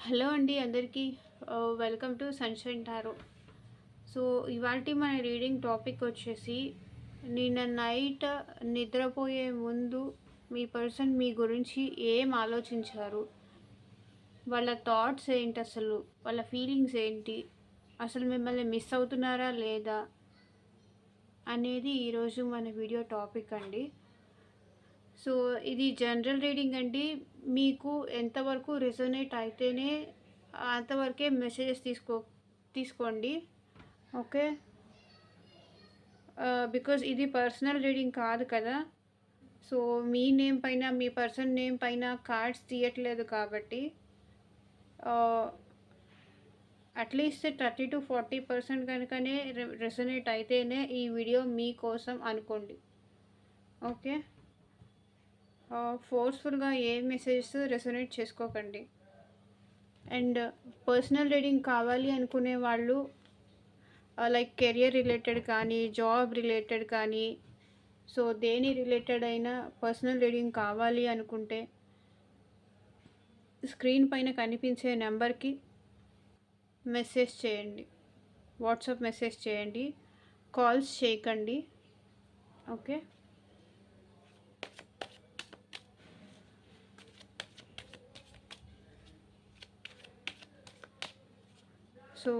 Hello అండి అందరికీ. Welcome to sunshine tarot. So, ఇవాల్టి మన రీడింగ్ టాపిక్ వచ్చేసి, నిన్న నైట్ నిద్రపోయే ముందు మీ పర్సన్ మీ గురించి ఏం ఆలోచించారు? వాళ్ళ థాట్స్ ఏంటి అసలు? వాళ్ళ ఫీలింగ్స్ ఏంటి? అసలు మిమ్మల్ని మిస్ అవుతున్నారా లేదా? అనేది ఈరోజు మన వీడియో టాపిక్ అండి. సో, ఇది జనరల్ రీడింగ్ అండి. మీకు ఎంతవరకు రెసొనేట్ అయితేనే అంతవరకే మెసేజెస్ తీసుకోండి. ఓకే. బికాజ్ ఇది పర్సనల్ రీడింగ్ కాదు కదా. సో, మీ నేమ్ పైన మీ పర్సన్ నేమ్ పైన కార్డ్స్ తీయట్లేదు కాబట్టి అట్లీస్ట్ 30-40% కనుకనే రెసొనేట్ అయితేనే ఈ వీడియో మీకోసం అనుకోండి. ఓకే. ఫోర్స్ఫుల్గా ఏ మెసేజెస్ రెసొనేట్ చేసుకోకండి. అండ్ పర్సనల్ రీడింగ్ కావాలి అనుకునే వాళ్ళు లైక్ కెరియర్ రిలేటెడ్ కానీ, జాబ్ రిలేటెడ్ కానీ, సో దేని రిలేటెడ్ అయినా పర్సనల్ రీడింగ్ కావాలి అనుకుంటే స్క్రీన్ పైన కనిపించే నెంబర్కి మెసేజ్ చేయండి. వాట్సాప్ మెసేజ్ చేయండి. కాల్స్ చేయకండి. ఓకే. సో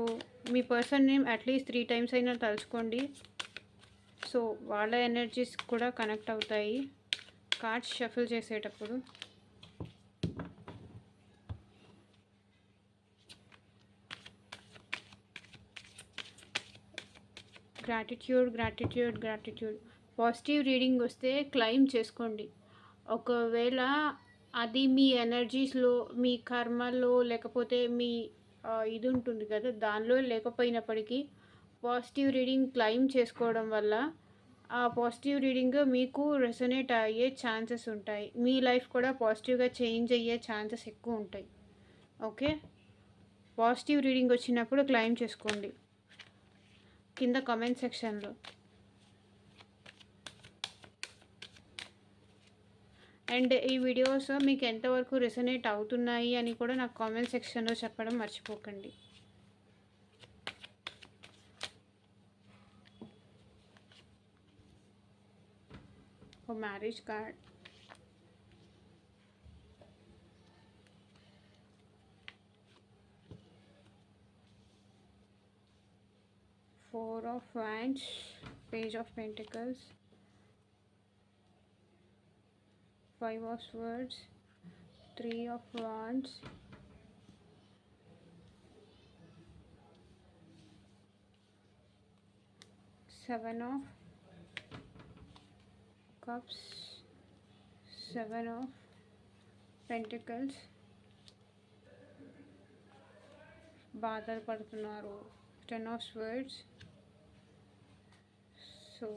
మీ పర్సన్ నేమ్ అట్లీస్ట్ 3 టైమ్స్ అయినా తలుచుకోండి. సో వాళ్ళ ఎనర్జీస్ కూడా కనెక్ట్ అవుతాయి కార్డ్స్ షఫుల్ చేసేటప్పుడు. గ్రాటిట్యూడ్. పాజిటివ్ రీడింగ్ వస్తే క్లెయిమ్ చేసుకోండి. ఒకవేళ అది మీ ఎనర్జీస్లో, మీ కర్మలో, లేకపోతే మీ ఇది ఉంటుంది కదా, దానిలో లేకపోయినప్పటికీ పాజిటివ్ రీడింగ్ క్లెయిమ్ చేసుకోవడం వల్ల ఆ పాజిటివ్ రీడింగ్ మీకు రెసొనేట్ అయ్యే ఛాన్సెస్ ఉంటాయి. మీ లైఫ్ కూడా పాజిటివ్గా చేంజ్ అయ్యే ఛాన్సెస్ ఎక్కువ ఉంటాయి. ఓకే. పాజిటివ్ రీడింగ్ వచ్చినప్పుడు క్లెయిమ్ చేసుకోండి కింద కామెంట్ సెక్షన్లో. అండ్ ఈ వీడియోస్ మీకు ఎంతవరకు రెసొనేట్ అవుతున్నాయి అని కూడా నాకు కామెంట్ సెక్షన్లో చెప్పడం మర్చిపోకండి. ఓ marriage card, Four of Wands, Page of Pentacles, Five of Swords, Three of Wands, Seven of Cups, Seven of Pentacles. బాధలు పడుతున్నారు. 10 of Swords. So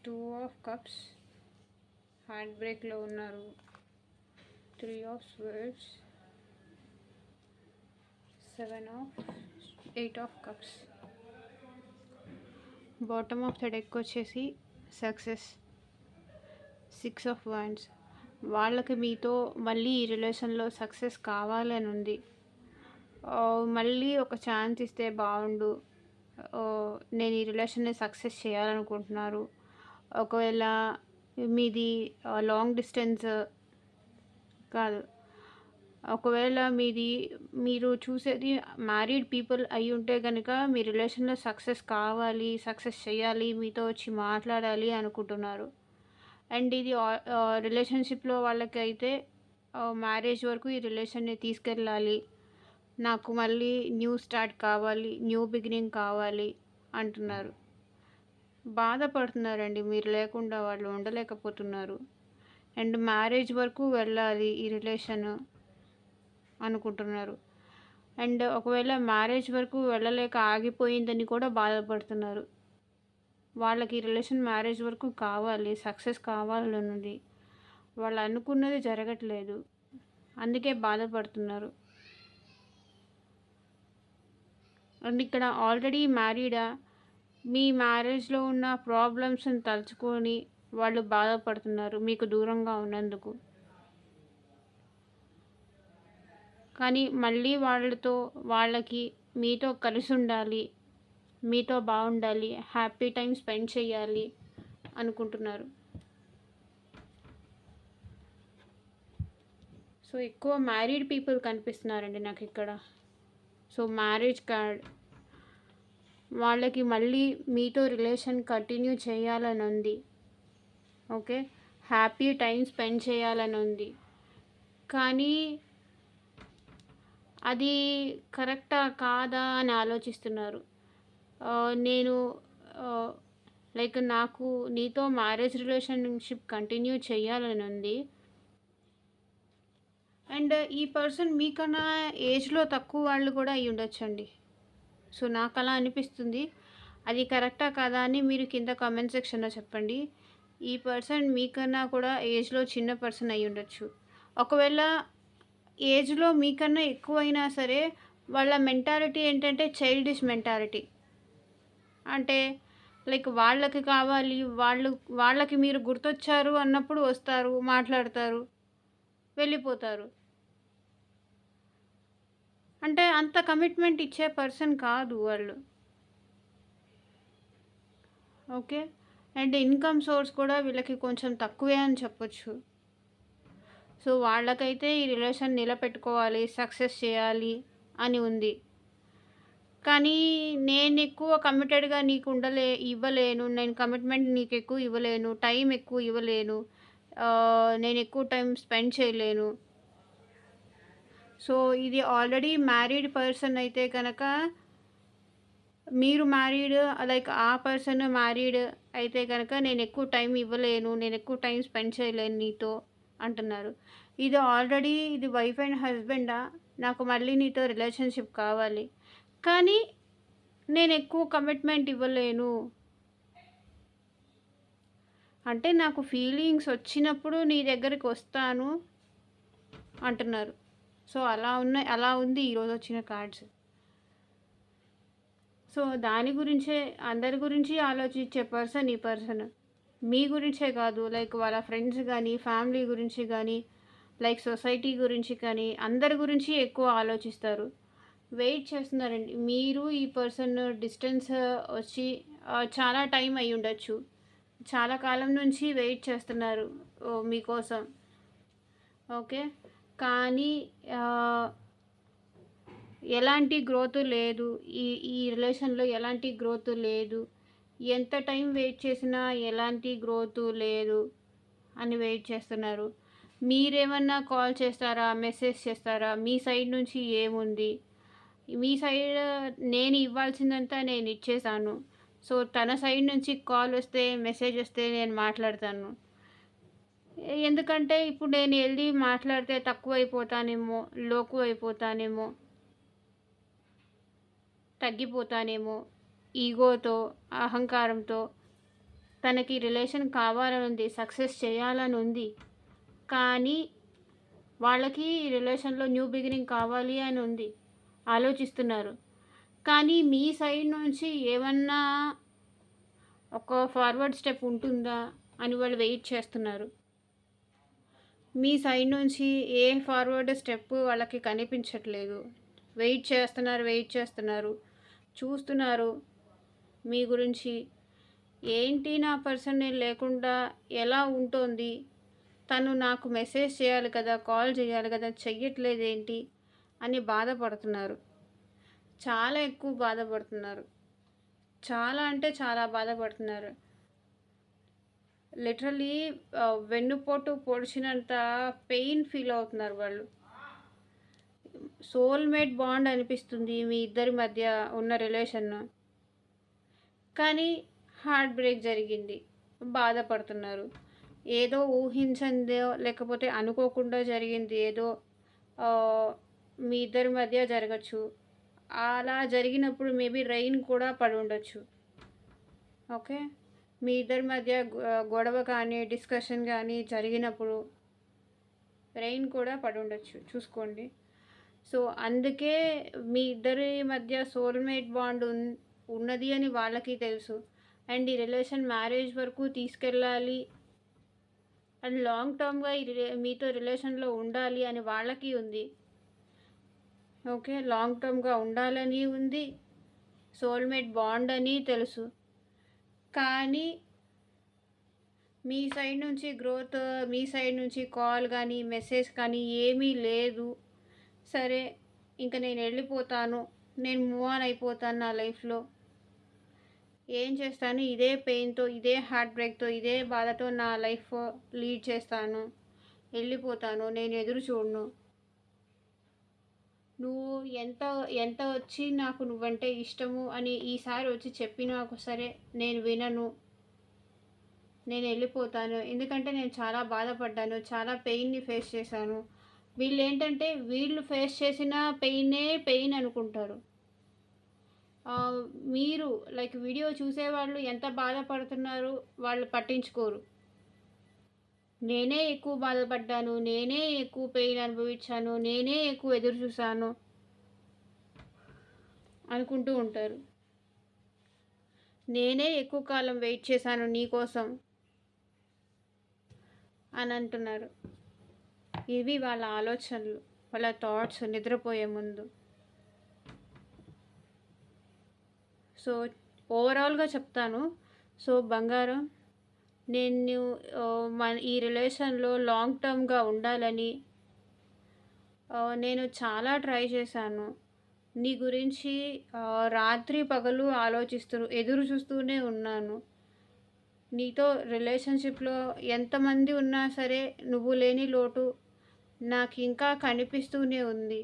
2 of Cups, heart బ్రేక్లో ఉన్నారు. 3 of Swords, 8 of Cups. Bottom of the deck వచ్చేసి success, 6 of Wands. వాళ్ళకి మీతో మళ్ళీ ఈ రిలేషన్లో సక్సెస్ కావాలని ఉంది. మళ్ళీ ఒక ఛాన్స్ ఇస్తే బాగుండు, నేను ఈ రిలేషన్ని సక్సెస్ చేయాలనుకుంటున్నారు. ఒకవేళ మీది లాంగ్ డిస్టెన్స్ కాదు, ఒకవేళ మీరు చూసేది మ్యారీడ్ పీపుల్ అయి ఉంటే కనుక మీ రిలేషన్లో సక్సెస్ కావాలి, సక్సెస్ చేయాలి, మీతో వచ్చి మాట్లాడాలి అనుకుంటున్నారు. అండ్ ఇది రిలేషన్షిప్లో వాళ్ళకైతే మ్యారేజ్ వరకు ఈ రిలేషన్ని తీసుకెళ్ళాలి, నాకు మళ్ళీ న్యూ స్టార్ట్ కావాలి, న్యూ బిగినింగ్ కావాలి అంటున్నారు. బాధపడుతున్నారండి, మీరు లేకుండా వాళ్ళు ఉండలేకపోతున్నారు. అండ్ మ్యారేజ్ వరకు వెళ్ళాలి ఈ రిలేషన్ అనుకుంటున్నారు. అండ్ ఒకవేళ మ్యారేజ్ వరకు వెళ్ళలేక ఆగిపోయిందని కూడా బాధపడుతున్నారు. వాళ్ళకి ఈ రిలేషన్ మ్యారేజ్ వరకు కావాలి, సక్సెస్ కావాలన్నది, వాళ్ళు అనుకున్నది జరగట్లేదు, అందుకే బాధపడుతున్నారు. అండ్ ఇక్కడ ఆల్రెడీ మ్యారీడా, మీ మ్యారేజ్లో ఉన్న ప్రాబ్లమ్స్ని తలుచుకొని వాళ్ళు బాధపడుతున్నారు మీకు దూరంగా ఉన్నందుకు. కానీ మళ్ళీ వాళ్ళకి మీతో కలిసి ఉండాలి, మీతో బాగుండాలి, హ్యాపీ టైం స్పెండ్ చేయాలి అనుకుంటున్నారు. సో ఎక్కువ మ్యారీడ్ పీపుల్ కనిపిస్తున్నారండి నాకు ఇక్కడ. సో మ్యారేజ్ కార్డ్, వాళ్ళకి మళ్ళీ మీతో రిలేషన్ కంటిన్యూ చేయాలని ఉంది. ఓకే, హ్యాపీ టైం స్పెండ్ చేయాలని ఉంది. కానీ అది కరెక్టా కాదా అని ఆలోచిస్తున్నారు. నేను నాకు నీతో మ్యారేజ్ రిలేషన్షిప్ కంటిన్యూ చేయాలని ఉంది. అండ్ ఈ పర్సన్ మీకన్నా ఏజ్లో తక్కువ వాళ్ళు కూడా అయి ఉండొచ్చండి. సో నాకు అలా అనిపిస్తుంది. అది కరెక్టా కాదా అని మీరు కింద కామెంట్ సెక్షన్లో చెప్పండి. ఈ పర్సన్ మీకన్నా కూడా ఏజ్లో చిన్న పర్సన్ అయి ఉండొచ్చు. ఒకవేళ ఏజ్లో మీకన్నా ఎక్కువైనా సరే వాళ్ళ మెంటాలిటీ ఏంటంటే చైల్డిష్ మెంటాలిటీ. అంటే వాళ్ళకి కావాలి, వాళ్ళకి మీరు గుర్తొచ్చారు అన్నప్పుడు వస్తారు, మాట్లాడతారు, వెళ్ళిపోతారు. అంటే అంత కమిట్మెంట్ ఇచ్చే పర్సన్ కాదు వాళ్ళు. ఓకే, అండ్ ఇన్కమ్ సోర్స్ కూడా వీళ్ళకి కొంచెం తక్కువే అని చెప్పొచ్చు. సో వాళ్ళకైతే ఈ రిలేషన్ నిలబెట్టుకోవాలి, సక్సెస్ చేయాలి అని ఉంది. కానీ నేను ఎక్కువ కమిటెడ్గా నీకు ఇవ్వలేను, నేను కమిట్మెంట్ నీకు ఎక్కువ ఇవ్వలేను, టైం ఎక్కువ ఇవ్వలేను, నేను ఎక్కువ టైం స్పెండ్ చేయలేను. సో ఇది ఆల్రెడీ మ్యారీడ్ పర్సన్ అయితే కనుక, మీరు మ్యారీడ్ ఆ పర్సన్ మ్యారీడ్ అయితే కనుక నేను ఎక్కువ టైం ఇవ్వలేను, నేను ఎక్కువ టైం స్పెండ్ చేయలేను నీతో అంటున్నారు. ఇది వైఫ్ అండ్ హస్బెండా, నాకు మళ్ళీ నీతో రిలేషన్షిప్ కావాలి, కానీ నేను ఎక్కువ కమిట్మెంట్ ఇవ్వలేను అంటే నాకు ఫీలింగ్స్ వచ్చినప్పుడు నీ దగ్గరికి వస్తాను అంటున్నారు. సో అలా ఉంది ఈరోజు వచ్చిన కార్డ్స్. సో దాని గురించే, అందరి గురించి ఆలోచించే పర్సన్ ఈ పర్సన్. మీ గురించే కాదు, వాళ్ళ ఫ్రెండ్స్ కానీ, ఫ్యామిలీ గురించి కానీ, సొసైటీ గురించి కానీ, అందరి గురించి ఎక్కువ ఆలోచిస్తారు. వెయిట్ చేస్తున్నారండి. మీరు ఈ పర్సన్ డిస్టెన్స్ వచ్చి చాలా టైం అయి ఉండొచ్చు, చాలా కాలం నుంచి వెయిట్ చేస్తున్నారు మీకోసం. ఓకే, కానీ ఎలాంటి గ్రోత్ లేదు, ఈ రిలేషన్లో ఎలాంటి గ్రోత్ లేదు. ఎంత టైం వెయిట్ చేసినా ఎలాంటి గ్రోత్ లేదు అని వెయిట్ చేస్తున్నారు. మీరేమన్నా కాల్ చేస్తారా, మెసేజ్ చేస్తారా, మీ సైడ్ నుంచి ఏముంది, మీ సైడ్ నేను ఇవ్వాల్సిందంతా నేను ఇచ్చేసాను. సో తన సైడ్ నుంచి కాల్ వస్తే, మెసేజ్ వస్తే నేను మాట్లాడతాను. ఎందుకంటే ఇప్పుడు నేను వెళ్ళి మాట్లాడితే తక్కువ అయిపోతానేమో, లోకు అయిపోతానేమో, తగ్గిపోతానేమో, ఈగోతో, అహంకారంతో. తనకి రిలేషన్ కావాలని ఉంది, సక్సెస్ చేయాలని ఉంది, కానీ వాళ్ళకి రిలేషన్లో న్యూ బిగినింగ్ కావాలి అని ఉంది, ఆలోచిస్తున్నారు. కానీ మీ సైడ్ నుంచి ఏమన్నా ఒక ఫార్వర్డ్ స్టెప్ ఉంటుందా అని వాళ్ళు వెయిట్ చేస్తున్నారు. మీ సైడ్ నుంచి ఏ ఫార్వర్డ్ స్టెప్ వాళ్ళకి కనిపించట్లేదు. వెయిట్ చేస్తున్నారు, చూస్తున్నారు మీ గురించి. ఏంటి నా పర్సన్ లేకుండా ఎలా ఉంటుంది, తను నాకు మెసేజ్ చేయాలి కదా, కాల్ చేయాలి కదా, చెయ్యట్లేదేంటి అని బాధపడుతున్నారు. చాలా ఎక్కువ బాధపడుతున్నారు, చాలా అంటే చాలా బాధపడుతున్నారు. లిటరలీ వెన్నుపోటు పొడిచినంత పెయిన్ ఫీల్ అవుతున్నారు వాళ్ళు. సోల్మేట్ బాండ్ అనిపిస్తుంది మీ ఇద్దరి మధ్య ఉన్న రిలేషన్, కానీ హార్ట్ బ్రేక్ జరిగింది, బాధపడుతున్నారు. ఏదో ఊహించిందో లేకపోతే అనుకోకుండా జరిగింది ఏదో మీ ఇద్దరి మధ్య జరగచ్చు. అలా జరిగినప్పుడు మేబీ రెయిన్ కూడా పడి ఉండొచ్చు. ఓకే, మీ ఇద్దరి మధ్య గొడవ కానీ, డిస్కషన్ కానీ జరిగినప్పుడు రెయిన్ కూడా పడి ఉండొచ్చు, చూసుకోండి. సో అందుకే మీ ఇద్దరి మధ్య సోల్మేట్ బాండ్ ఉన్నది అని వాళ్ళకి తెలుసు. అండ్ ఈ రిలేషన్ మ్యారేజ్ వరకు తీసుకెళ్ళాలి అండ్ లాంగ్ టర్మ్గా మీతో రిలేషన్లో ఉండాలి అని వాళ్ళకి ఉంది. ఓకే. లాంగ్ టర్మ్‌గా ఉండాలని ఉంది. సోల్‌మేట్ బాండ్ అని తెలుసు. కానీ మీ సైడ్ నుంచి గ్రోత్, మీ సైడ్ నుంచి కాల్ గానీ, మెసేజ్ కానీ ఏమీ లేదు. సరే, ఇంక నేనెళ్ళిపోతాను. నేను మూవ్ ఆన్ అయిపోతాను నా లైఫ్‌లో. ఏం చేస్తాను, ఇదే పెయిన్‌తో, ఇదే హార్ట్ బ్రేక్‌తో, ఇదే బాధతో నా లైఫ్ లీడ్ చేస్తాను. వెళ్ళిపోతాను. నేను ఎదురు చూడను. నువ్వు ఎంత ఎంత వచ్చి నాకు నువ్వంటే ఇష్టము అని ఈసారి వచ్చి చెప్పినా సరే నేను వినను. నేను వెళ్ళిపోతాను. ఎందుకంటే నేను చాలా బాధపడ్డాను. చాలా పెయిన్ని ఫేస్ చేశాను. వీళ్ళేంటంటే వీళ్ళు ఫేస్ చేసిన పెయినే పెయిన్ అనుకుంటారు. మీరు లైక్ వీడియో చూసేవాళ్ళు ఎంత బాధపడుతున్నారు వాళ్ళు పట్టించుకోరు. నేనే ఎక్కువ బాధపడ్డాను. నేనే ఎక్కువ పెయిన్ అనుభవించాను. నేనే ఎక్కువ ఎదురు చూశాను అనుకుంటూ ఉంటారు. నేనే ఎక్కువ కాలం వెయిట్ చేశాను నీ కోసం అని అంటున్నారు. ఇవి వాళ్ళ ఆలోచనలు, వాళ్ళ థాట్స్ నిద్రపోయే ముందు. సో ఓవరాల్గా చెప్తాను. సో బంగారం, నేను మన ఈ రిలేషన్లో లాంగ్ టర్మ్గా ఉండాలని నేను చాలా ట్రై చేశాను. నీ గురించి రాత్రి పగలు ఎదురు చూస్తూనే ఉన్నాను. నీతో రిలేషన్షిప్లో ఎంతమంది ఉన్నా సరే నువ్వు లేని లోటు నాకు ఇంకా కనిపిస్తూనే ఉంది.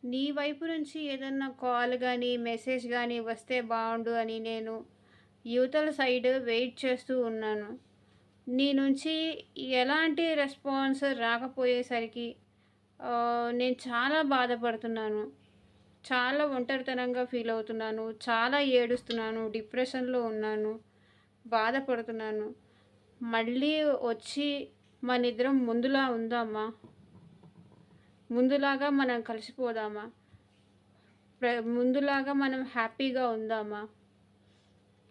నీ వైపు నుంచి ఏదన్నా కాల్ కానీ మెసేజ్ కానీ వస్తే బాగుండు అని నేను యువతల సైడ్ వెయిట్ చేస్తూ ఉన్నాను. నీ నుంచి ఎలాంటి రెస్పాన్స్ రాకపోయేసరికి నేను చాలా బాధపడుతున్నాను. చాలా ఒంటరితనంగా ఫీల్ అవుతున్నాను. చాలా ఏడుస్తున్నాను. డిప్రెషన్లో ఉన్నాను. బాధపడుతున్నాను. మళ్ళీ వచ్చి మనిద్దరం ముందులా ఉందామా? ముందులాగా మనం కలిసిపోదామా? ముందులాగా మనం హ్యాపీగా ఉందామా?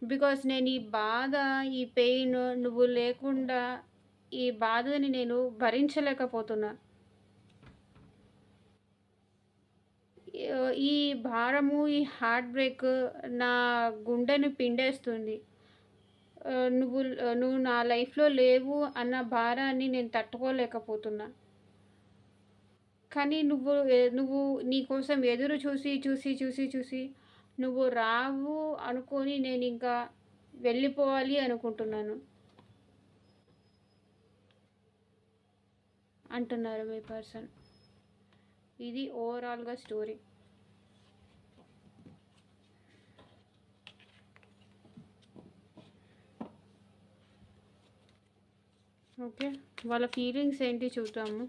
బికాస్ నేను ఈ బాధ, ఈ పెయిన్ నువ్వు లేకుండా ఈ బాధని నేను భరించలేకపోతున్నా. ఈ భారము, ఈ హార్ట్ బ్రేక్ నా గుండెని పిండేస్తుంది. నువ్వు నా లైఫ్లో లేవు అన్న భారాన్ని నేను తట్టుకోలేకపోతున్నా. కానీ నువ్వు నీ కోసం ఎదురు చూసి చూసి చూసి చూసి నువ్వు రావు అనుకొని నేను ఇంకా వెళ్ళిపోవాలి అనుకుంటున్నాను అంటున్నారు మీ పర్సన్. ఇది ఓవరాల్గా స్టోరీ. ఓకే, వాళ్ళ ఫీలింగ్స్ ఏంటి చూద్దాము.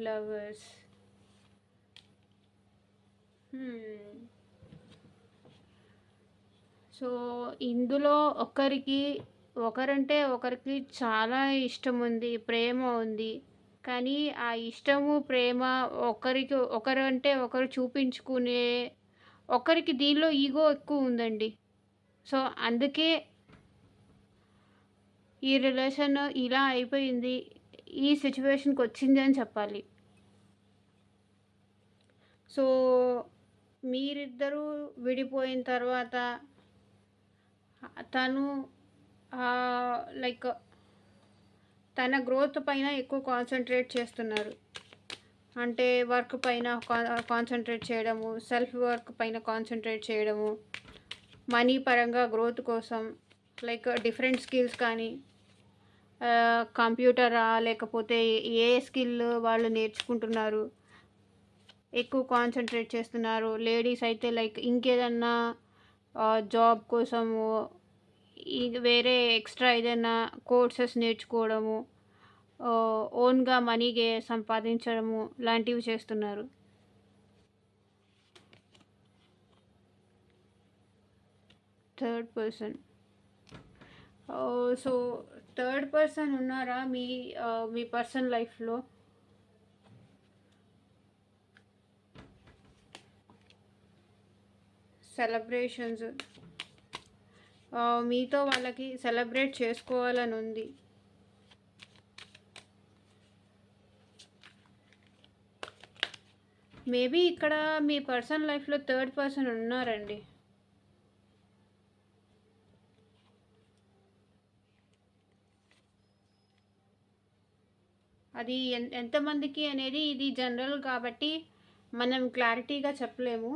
లవర్స్. సో ఇందులో ఒకరంటే ఒకరికి చాలా ఇష్టం ఉంది, ప్రేమ ఉంది. కానీ ఆ ఇష్టము, ప్రేమ ఒకరంటే ఒకరు చూపించుకునే ఒకరికి దీనిలో ఈగో ఎక్కువ ఉందండి. సో అందుకే ఈ రిలేషన్ ఇలా అయిపోయింది, ఈ సిచ్యువేషన్కి వచ్చింది అని చెప్పాలి. సో మీరిద్దరూ విడిపోయిన తర్వాత తను లైక్ తన గ్రోత్ పైన ఎక్కువ కాన్సన్ట్రేట్ చేస్తున్నారు. అంటే వర్క్ పైన కాన్సన్ట్రేట్ చేయడము, సెల్ఫ్ వర్క్ పైన కాన్సన్ట్రేట్ చేయడము, మనీ పరంగా గ్రోత్ కోసం లైక్ డిఫరెంట్ స్కిల్స్ కానీ కంప్యూటరా లేకపోతే ఏ స్కిల్ వాళ్ళు నేర్చుకుంటున్నారు, ఎక్కువ కాన్సన్ట్రేట్ చేస్తున్నారు. లేడీస్ అయితే లైక్ ఇంకేదన్నా జాబ్ కోసము వేరే ఎక్స్ట్రా ఏదైనా కోర్సెస్ నేర్చుకోవడము, ఓన్గా మనీ సంపాదించడము లాంటివి చేస్తున్నారు. Third person. So third person ఉన్నారా మీ పర్సన్ లైఫ్లో? సెలబ్రేషన్స్, మీతో వాళ్ళకి సెలబ్రేట్ చేసుకోవాలని ఉంది. మేబీ ఇక్కడ మీ పర్సనల్ లైఫ్లో థర్డ్ పర్సన్ ఉన్నారండి. అది ఎంతమందికి అనేది ఇది జనరల్ కాబట్టి మనం క్లారిటీగా చెప్పలేము.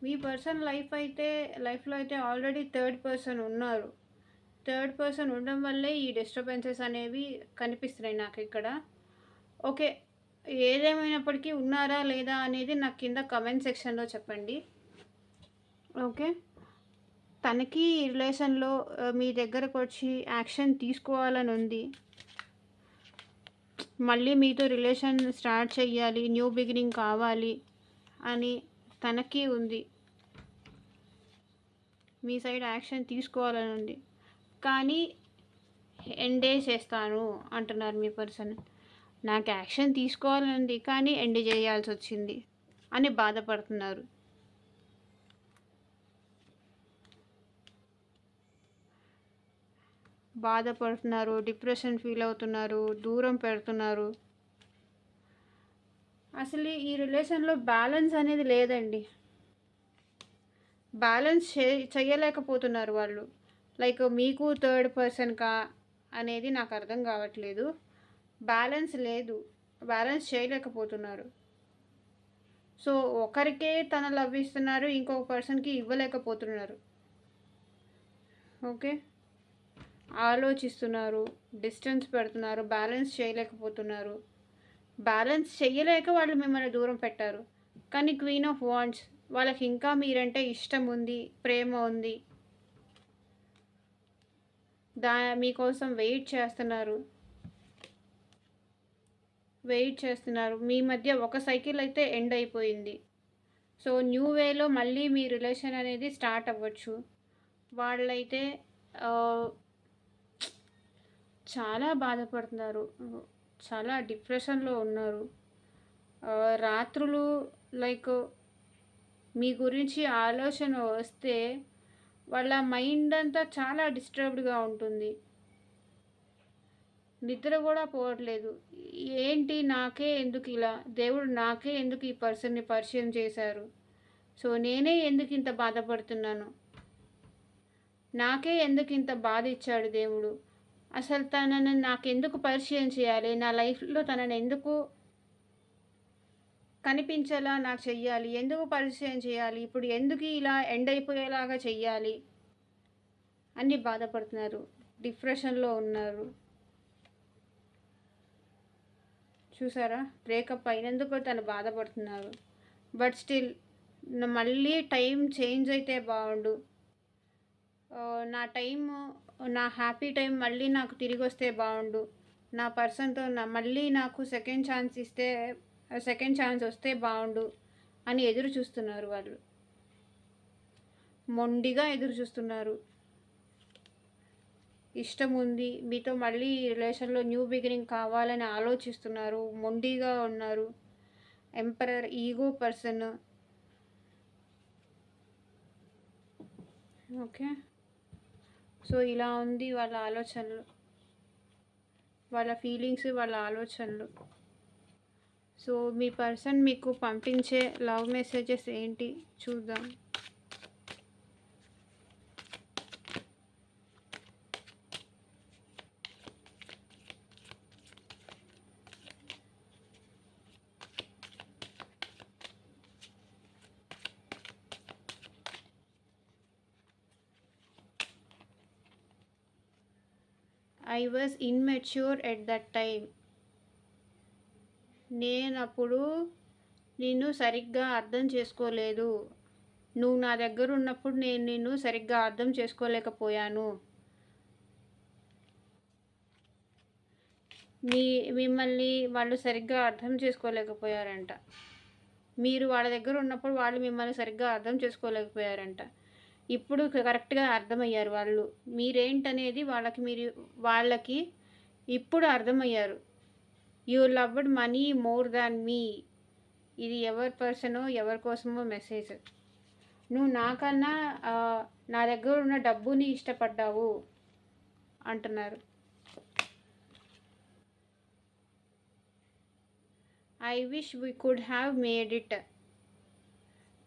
మీ పర్సన్ లైఫ్లో అయితే ఆల్రెడీ థర్డ్ పర్సన్ ఉన్నారు. థర్డ్ పర్సన్ ఉండడం వల్లే ఈ డిస్టర్బెన్సెస్ అనేవి కనిపిస్తున్నాయి నాకు ఇక్కడ. ఓకే, ఏదేమైనప్పటికీ ఉన్నారా లేదా అనేది నాకు కింద కమెంట్ సెక్షన్లో చెప్పండి. ఓకే, తనకి ఈ రిలేషన్లో మీ దగ్గరకు వచ్చి యాక్షన్ తీసుకోవాలని ఉంది. మళ్ళీ మీతో రిలేషన్ స్టార్ట్ చెయ్యాలి, న్యూ బిగినింగ్ కావాలి అని తనకి ఉంది. మీ సైడ్ యాక్షన్ తీసుకోవాలని ఉంది, కానీ ఎండే చేస్తాను అంటున్నారు మీ పర్సన్. నాకు యాక్షన్ తీసుకోవాలని ఉంది కానీ ఎండ్ చేయాల్సి వచ్చింది అని బాధపడుతున్నారు. డిప్రెషన్ ఫీల్ అవుతున్నారు, దూరం పెడుతున్నారు. అసలు ఈ రిలేషన్లో బ్యాలెన్స్ అనేది లేదండి. బ్యాలెన్స్ చేయలేకపోతున్నారు వాళ్ళు. లైక్ మీకు థర్డ్ పర్సన్ అనేది నాకు అర్థం కావట్లేదు. బ్యాలెన్స్ లేదు, బ్యాలెన్స్ చేయలేకపోతున్నారు. సో ఒకరికే తన లవ్ ఇస్తున్నారు, ఇంకొక పర్సన్కి ఇవ్వలేకపోతున్నారు. ఓకే, ఆలోచిస్తున్నారు, డిస్టెన్స్ పెడుతున్నారు, బ్యాలెన్స్ చేయలేకపోతున్నారు. బ్యాలెన్స్ చేయలేక వాళ్ళు మిమ్మల్ని దూరం పెట్టారు. కానీ క్వీన్ ఆఫ్ వాండ్స్ వాళ్ళకి ఇంకా మీరంటే ఇష్టం ఉంది, ప్రేమ ఉంది. మీకోసం వెయిట్ చేస్తున్నారు. మీ మధ్య ఒక సైకిల్ అయితే ఎండ్ అయిపోయింది. సో న్యూ వేలో మళ్ళీ మీ రిలేషన్ అనేది స్టార్ట్ అవ్వచ్చు. వాళ్ళైతే చాలా బాధపడుతున్నారు, చాలా డిప్రెషన్లో ఉన్నారు. రాత్రులు లైక్ మీ గురించి ఆలోచన వస్తే వాళ్ళ మైండ్ అంతా చాలా డిస్టర్బ్డ్గా ఉంటుంది. నిద్ర కూడా పోవట్లేదు. ఏంటి నాకే ఎందుకు ఇలా, దేవుడు నాకే ఎందుకు ఈ పర్సన్ని పరిచయం చేశారు, సో నేనే ఎందుకు ఇంత బాధపడుతున్నాను, నాకే ఎందుకు ఇంత బాధ ఇచ్చాడు దేవుడు, అసలు తనని నాకెందుకు పరిచయం చేయాలి, నా లైఫ్లో తనని ఎందుకు కనిపించేలా నాకు చెయ్యాలి, ఎందుకు పరిచయం చేయాలి, ఇప్పుడు ఎందుకు ఇలా ఎండ్ అయిపోయేలాగా చెయ్యాలి అని బాధపడుతున్నారు, డిప్రెషన్లో ఉన్నారు. చూసారా, బ్రేకప్ అయినందుకు తను బాధపడుతున్నారు. బట్ స్టిల్ మళ్ళీ టైం చేంజ్ అయితే బాగుండు, నా హ్యాపీ టైం మళ్ళీ నాకు తిరిగి వస్తే బాగుండు, నా పర్సన్తో మళ్ళీ నాకు సెకండ్ ఛాన్స్ వస్తే బాగుండు అని ఎదురు చూస్తున్నారు. వాళ్ళు మొండిగా ఎదురు చూస్తున్నారు. ఇష్టం ఉంది, మీతో మళ్ళీ రిలేషన్లో న్యూ బిగినింగ్ కావాలని ఆలోచిస్తున్నారు, మొండిగా ఉన్నారు. Emperor ego person. Okay, so ఇలా ఉంది వాళ్ళ ఆలోచనలు, వాళ్ళ ఫీలింగ్స్, వాళ్ళ ఆలోచనలు. సో మీ పర్సన్ మీకు పంపించే లవ్ మెసేజెస్ ఏంటి చూద్దాం. I was immature at that time. నేను అప్పుడు నిన్ను సరిగ్గా అర్థం చేసుకోలేదు. నువ్వు నా దగ్గర ఉన్నప్పుడు నేను నిన్ను సరిగ్గా అర్థం చేసుకోలేకపోయాను. మిమ్మల్ని వాళ్ళు సరిగ్గా అర్థం చేసుకోలేకపోయారంట. మీరు వాళ్ళ దగ్గర ఉన్నప్పుడు వాళ్ళు మిమ్మల్ని సరిగ్గా అర్థం చేసుకోలేకపోయారంట. ఇప్పుడు కరెక్ట్గా అర్థమయ్యారు వాళ్ళు, మీరేంటనేది వాళ్ళకి ఇప్పుడు అర్థమయ్యారు. You loved money more than me. ఇది ఎవరి పర్సనో ఎవరి కోసమో మెసేజ్. నువ్వు నాకన్నా నా దగ్గర ఉన్న డబ్బుని ఇష్టపడ్డావు అంటున్నారు. I wish we could have made it.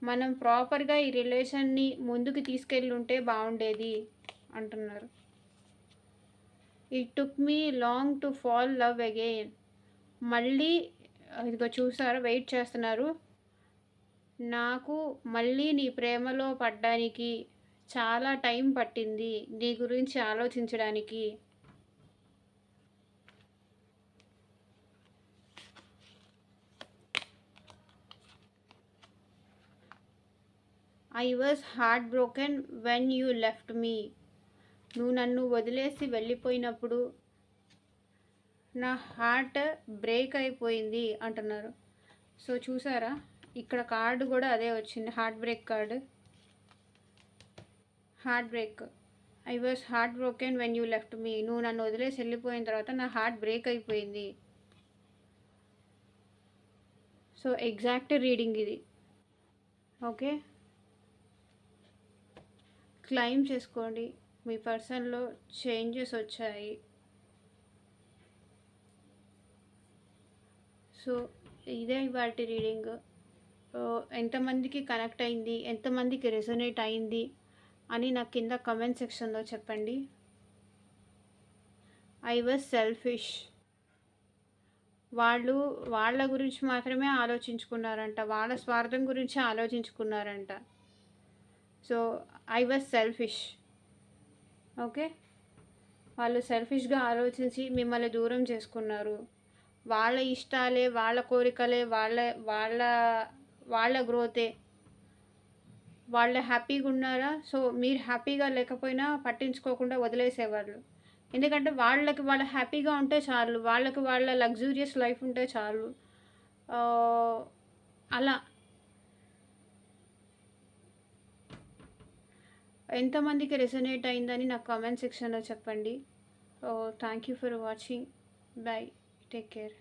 మనం ప్రాపర్గా ఈ రిలేషన్ని ముందుకు తీసుకెళ్ళి ఉంటే బాగుండేది అంటున్నారు. It took me long to fall love again. మళ్ళీ ఇదిగో చూసారా, వెయిట్ చేస్తున్నారు. నాకు మళ్ళీ నీ ప్రేమలో పడ్డానికి చాలా టైం పట్టింది నీ గురించి ఆలోచించడానికి. I was heart broken when you left me. నువ్వు నన్ను వదిలేసి వెళ్ళిపోయినప్పుడు నా హార్ట్ బ్రేక్ అయిపోయింది అంటున్నారు. సో చూసారా, ఇక్కడ కార్డు కూడా అదే వచ్చింది, heart break card. Heart break. I was heart broken when you left me. నువ్వు నన్ను వదిలేసి వెళ్ళిపోయిన తర్వాత నా హార్ట్ బ్రేక్ అయిపోయింది. సో ఎగ్జాక్ట్ రీడింగ్ ఇది. ఓకే, క్లెయిమ్ చేసుకోండి. మీ పర్సన్లో చేంజెస్ వచ్చాయి. సో ఇదే వాటి రీడింగ్. ఎంతమందికి కనెక్ట్ అయింది, ఎంతమందికి రెజొనేట్ అయింది అని నాకు కింద కమెంట్ సెక్షన్లో చెప్పండి. I was selfish. వాళ్ళు వాళ్ళ గురించి మాత్రమే ఆలోచించుకున్నారంట, వాళ్ళ స్వార్థం గురించి ఆలోచించుకున్నారంట. So I was selfish. Okay, వాళ్ళు సెల్ఫిష్గా ఆలోచించి మిమ్మల్ని దూరం చేసుకున్నారు. వాళ్ళ ఇష్టాలే, వాళ్ళ కోరికలే, వాళ్ళ వాళ్ళ వాళ్ళ గ్రోతే, వాళ్ళు హ్యాపీగా ఉన్నారా, సో మీరు హ్యాపీగా లేకపోయినా పట్టించుకోకుండా వదిలేసేవాళ్ళు. ఎందుకంటే వాళ్ళు హ్యాపీగా ఉంటే చాలు, వాళ్ళ లగ్జూరియస్ లైఫ్ ఉంటే చాలు. అలా ఎంతమందికి రెసొనేట్ అయిందని నాకు కామెంట్ సెక్షన్లో చెప్పండి. Thank you for watching. By, take care.